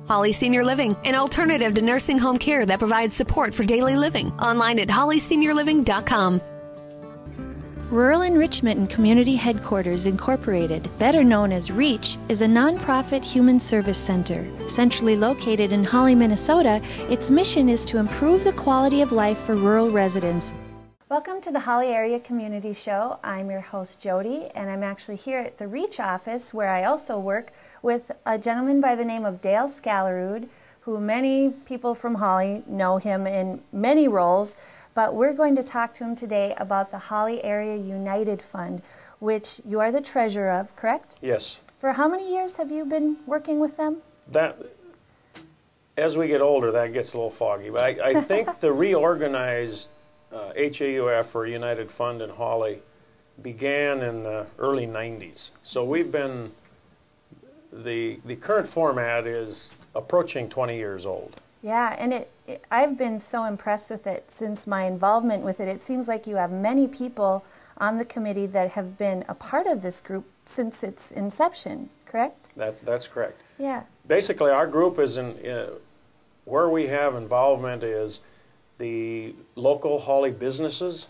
Hawley Senior Living, an alternative to nursing home care that provides support for daily living. Online at hawleyseniorliving.com. Rural Enrichment and Community Headquarters Incorporated, better known as REACH, is a nonprofit human service center. Centrally located in Hawley, Minnesota, its mission is to improve the quality of life for rural residents. Welcome to the Hawley Area Community Show. I'm your host, Jody, and I'm actually here at the REACH office, where I also work with a gentleman by the name of Dale Scallerud, who many people from Hawley know him in many roles. But we're going to talk to him today about the Hawley Area United Fund, which you are the treasurer of, correct? Yes. For how many years have you been working with them? As we get older, that gets a little foggy. But I think the reorganized HAUF, or United Fund in Hawley, began in the early 90s. So we've been, the current format is approaching 20 years old. Yeah, and I've been so impressed with it since my involvement with it. It seems like you have many people on the committee that have been a part of this group since its inception, correct? That's correct. Yeah. Basically, our group is where we have involvement is the local Hawley businesses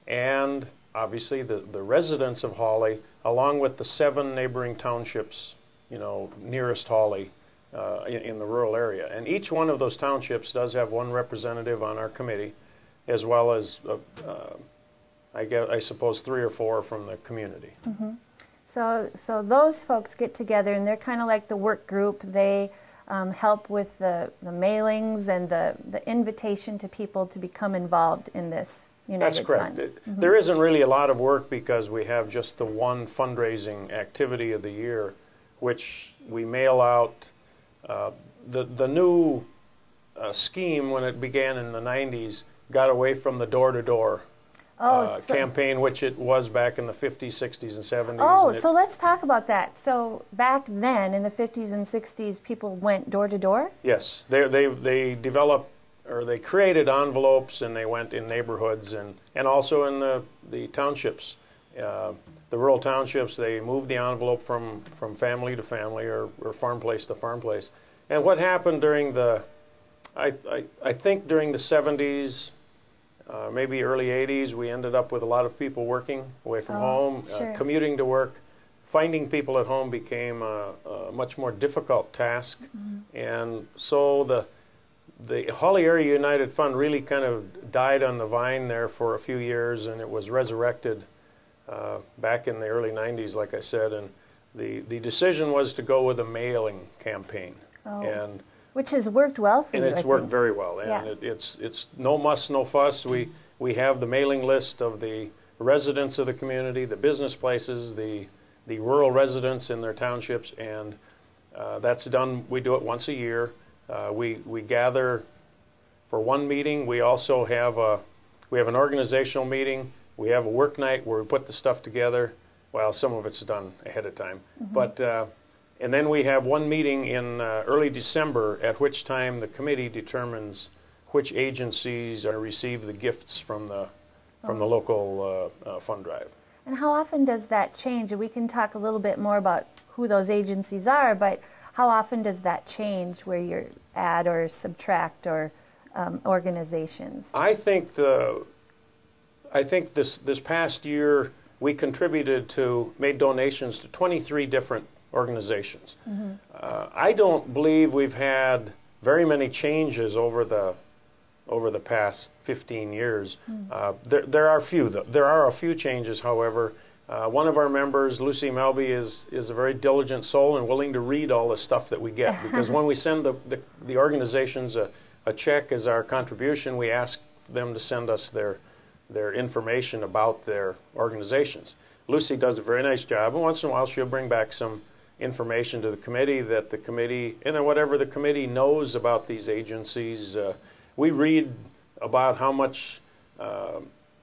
and obviously the residents of Hawley, along with the 7 neighboring townships, nearest Hawley. In the rural area. And each one of those townships does have one representative on our committee, as well as, I suppose, 3 or 4 from the community. Mm-hmm. So those folks get together, and they're kind of like the work group. They help with the mailings and the invitation to people to become involved in this United That's correct. Fund. There isn't really a lot of work because we have just the one fundraising activity of the year, which we mail out. The new scheme, when it began in the 90s, got away from the door-to-door campaign, which it was back in the 50s, 60s, and 70s. Oh, so let's talk about that. So back then, in the 50s and 60s, people went door-to-door? Yes. They developed, or they created envelopes, and they went in neighborhoods and also in the townships. The rural townships, they moved the envelope from family to family or farm place to farm place. And what happened during I think during the 70s, maybe early 80s, we ended up with a lot of people working away from home, sure. Commuting to work. Finding people at home became a much more difficult task. Mm-hmm. And so the Hawley Area United Fund really kind of died on the vine there for a few years, and it was resurrected back in the early 90s, like I said, and the decision was to go with a mailing campaign. And which has worked well for you, and it's worked very well. And it's no muss, no fuss. We have the mailing list of the residents of the community, the business places, the rural residents in their townships, and that's done. We do it once a year. We gather for one meeting. We also have an organizational meeting. We have a work night where we put the stuff together. Well, some of it's done ahead of time. Mm-hmm. But and then we have one meeting in early December, at which time the committee determines which agencies are receive the gifts from the local fund drive. And how often does that change? We can talk a little bit more about who those agencies are, but how often does that change, where you add or subtract or organizations? I think this past year we made donations to 23 different organizations. Mm-hmm. I don't believe we've had very many changes over the past 15 years. Mm. There are a few changes, however. One of our members, Lucy Melby, is a very diligent soul and willing to read all the stuff that we get, because when we send the organizations a check as our contribution, we ask them to send us their information about their organizations. Lucy does a very nice job, and once in a while she'll bring back some information to the committee that the committee, and whatever the committee knows about these agencies. We read about how much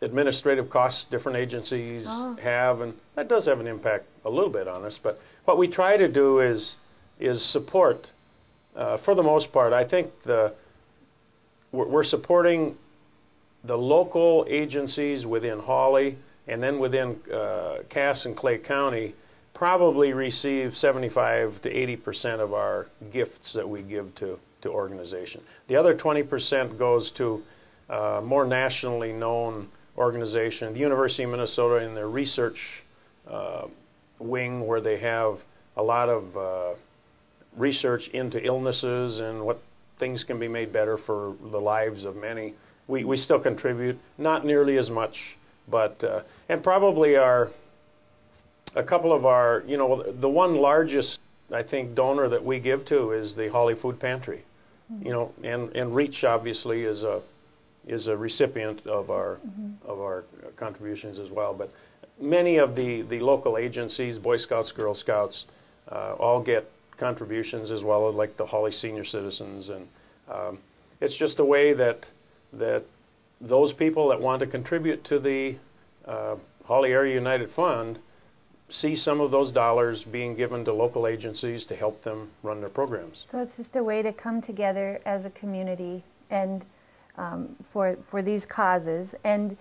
administrative costs different agencies have, and that does have an impact a little bit on us. But what we try to do is support, for the most part. I think we're supporting the local agencies within Hawley, and then within Cass and Clay County, probably receive 75 to 80% of our gifts that we give to organization. The other 20% goes to more nationally known organization, the University of Minnesota in their research wing, where they have a lot of research into illnesses and what things can be made better for the lives of many. We still contribute, not nearly as much, but and probably a couple of our, you know, the one largest, I think, donor that we give to is the Hawley Food Pantry. You know, and Reach obviously is a recipient of our contributions as well. But many of the local agencies, Boy Scouts, Girl Scouts, all get contributions as well, like the Hawley Senior Citizens, and it's just a way that those people that want to contribute to the Hawley Area United Fund see some of those dollars being given to local agencies to help them run their programs. So it's just a way to come together as a community and for these causes. And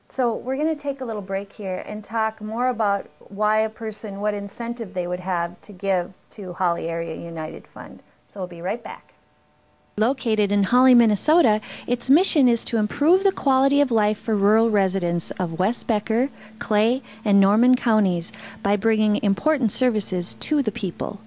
so we're going to take a little break here and talk more about why a person, what incentive they would have to give to Hawley Area United Fund. So we'll be right back. Located in Hawley, Minnesota, its mission is to improve the quality of life for rural residents of West Becker, Clay, and Norman counties by bringing important services to the people.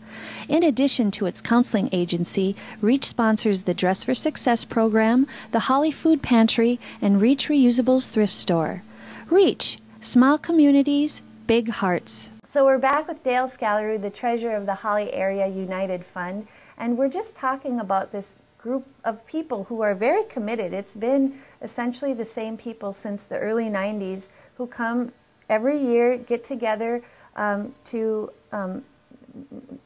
In addition to its counseling agency, Reach sponsors the Dress for Success program, the Hawley Food Pantry, and Reach Reusables Thrift Store. Reach, small communities, big hearts. So we're back with Dale Scallery, the treasurer of the Hawley Area United Fund, and we're just talking about this group of people who are very committed. It's been essentially the same people since the early 90s who come every year, get together to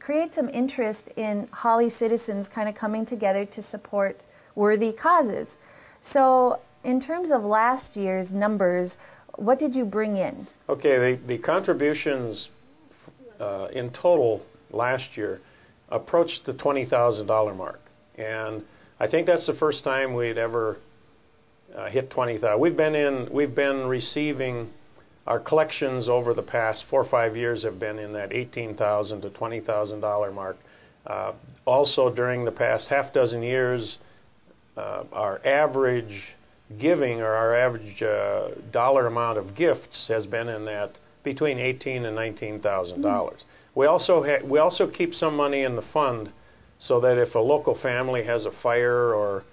create some interest in Hawley citizens kind of coming together to support worthy causes. So in terms of last year's numbers, what did you bring in? Okay, the contributions in total last year approached the $20,000 mark. And I think that's the first time we'd ever hit 20,000. We've been receiving, our collections over the past 4 or 5 years have been in that $18,000 to $20,000 mark. Also, during the past half dozen years, our average giving, or our average dollar amount of gifts, has been in that between $18,000 and $19,000. We also keep some money in the fund, so that if a local family has a fire, or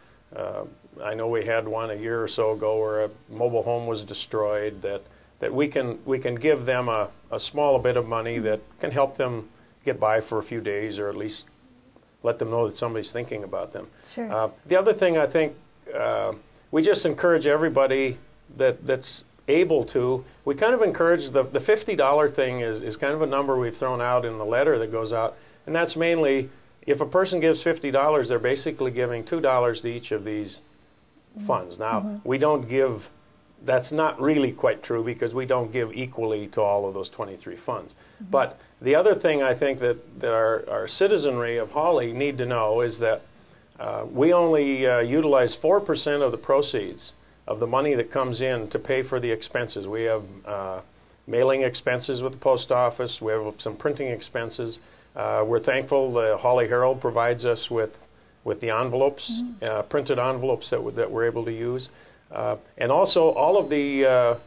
I know we had one a year or so ago where a mobile home was destroyed, that we can give them a small bit of money that can help them get by for a few days, or at least let them know that somebody's thinking about them. Sure. The other thing, I think, we just encourage everybody that's able to. We kind of encourage the $50 thing is kind of a number we've thrown out in the letter that goes out, and that's mainly, if a person gives $50, they're basically giving $2 to each of these funds. Now, we don't give, that's not really quite true, because we don't give equally to all of those 23 funds. But the other thing I think that our citizenry of Hawley need to know is that we only utilize 4% of the proceeds of the money that comes in to pay for the expenses. We have mailing expenses with the post office. We have some printing expenses. We're thankful the Hawley Herald provides us with the envelopes, printed envelopes that we're able to use. And also all of the,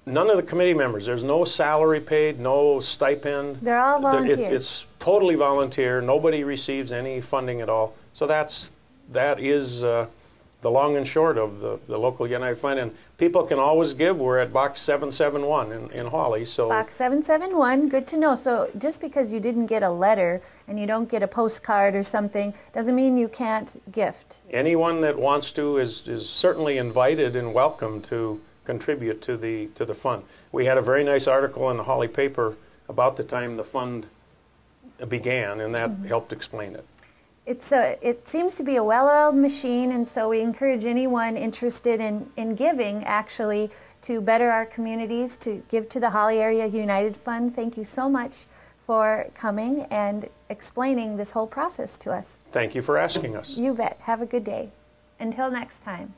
none of the committee members, there's no salary paid, no stipend. They're all volunteers. It's totally volunteer. Nobody receives any funding at all. So that is the long and short of the local United Fund. And people can always give. We're at Box 771 in Hawley. So Box 771, good to know. So just because you didn't get a letter and you don't get a postcard or something doesn't mean you can't gift. Anyone that wants to is certainly invited and welcome to contribute to the fund. We had a very nice article in the Hawley paper about the time the fund began, and that helped explain it. It seems to be a well-oiled machine, and so we encourage anyone interested in giving, actually, to better our communities, to give to the Hawley Area United Fund. Thank you so much for coming and explaining this whole process to us. Thank you for asking us. You bet. Have a good day. Until next time.